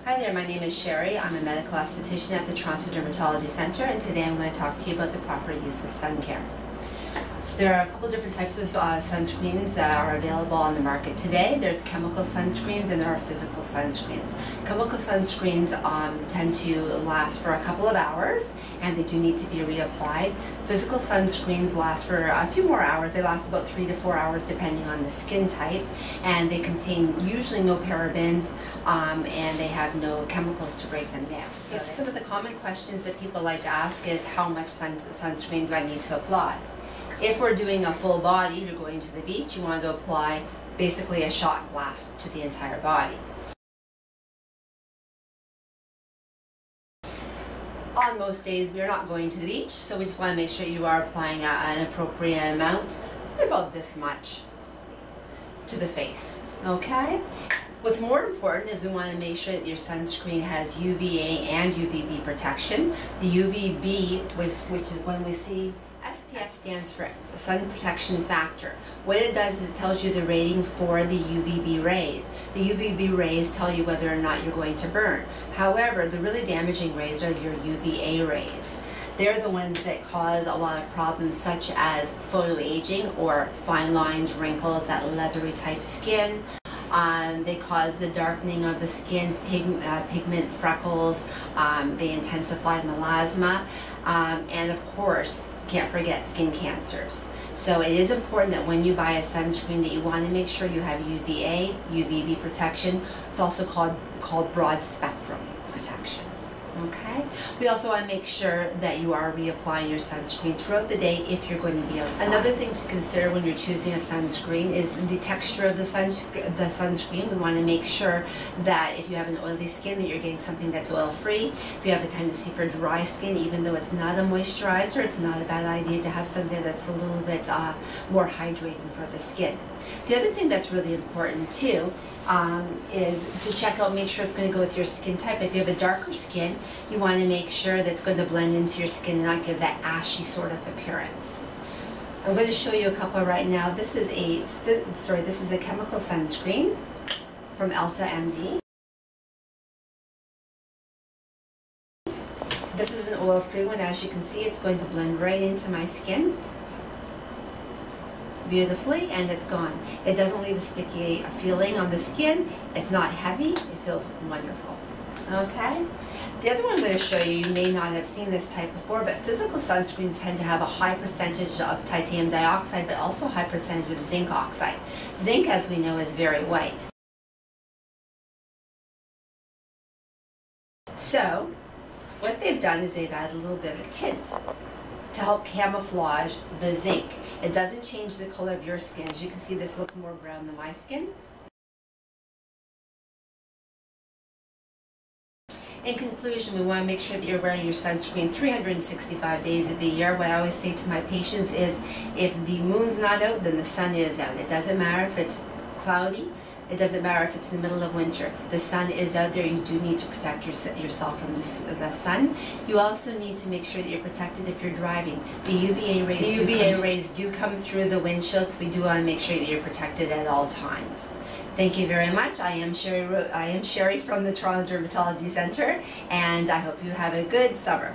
Hi there, my name is Sherry. I'm a medical esthetician at the Toronto Dermatology Centre, and today I'm going to talk to you about the proper use of sun care. There are a couple different types of sunscreens that are available on the market today. There's chemical sunscreens and there are physical sunscreens. Chemical sunscreens tend to last for a couple of hours and they do need to be reapplied. Physical sunscreens last for a few more hours. They last about 3 to 4 hours depending on the skin type, and they contain usually no parabens and they have no chemicals to break them down. So some of the common questions that people like to ask is, how much sunscreen do I need to apply? If we're doing a full body, you're going to the beach, you want to apply basically a shot glass to the entire body. On most days, we're not going to the beach, so we just want to make sure you are applying an appropriate amount, about this much, to the face, okay? What's more important is we want to make sure that your sunscreen has UVA and UVB protection. The UVB, which is when we see SPF, stands for sun protection factor. What it does is it tells you the rating for the UVB rays. The UVB rays tell you whether or not you're going to burn. However, the really damaging rays are your UVA rays. They're the ones that cause a lot of problems such as photoaging or fine lines, wrinkles, that leathery type skin. They cause the darkening of the skin, pigment, freckles, they intensify melasma, and of course, can't forget skin cancers. So it is important that when you buy a sunscreen that you want to make sure you have UVA, UVB protection. It's also called broad spectrum protection. Okay. We also want to make sure that you are reapplying your sunscreen throughout the day if you're going to be outside. Another thing to consider when you're choosing a sunscreen is the texture of the sunscreen. We want to make sure that if you have an oily skin, that you're getting something that's oil-free. If you have a tendency for dry skin, even though it's not a moisturizer, it's not a bad idea to have something that's a little bit more hydrating for the skin. The other thing that's really important too is to check out, make sure it's going to go with your skin type. If you have a darker skin, you want to make sure that it's going to blend into your skin and not give that ashy sort of appearance. I'm going to show you a couple right now. This is a chemical sunscreen from Elta MD. This is an oil-free one. As you can see, it's going to blend right into my skin beautifully, and it's gone. It doesn't leave a sticky feeling on the skin. It's not heavy. It feels wonderful. Okay. The other one I'm going to show you, you may not have seen this type before, but physical sunscreens tend to have a high percentage of titanium dioxide, but also a high percentage of zinc oxide. Zinc, as we know, is very white. So what they've done is they've added a little bit of a tint to help camouflage the zinc. It doesn't change the color of your skin. As you can see, this looks more brown than my skin. In conclusion, we want to make sure that you're wearing your sunscreen 365 days of the year. What I always say to my patients is, if the moon's not out, then the sun is out. It doesn't matter if it's cloudy. It doesn't matter if it's in the middle of winter. The sun is out there. You do need to protect yourself from the sun. You also need to make sure that you're protected if you're driving. The UVA rays do come through the windshield, so we do want to make sure that you're protected at all times. Thank you very much. I am Sherry from the Toronto Dermatology Centre, and I hope you have a good summer.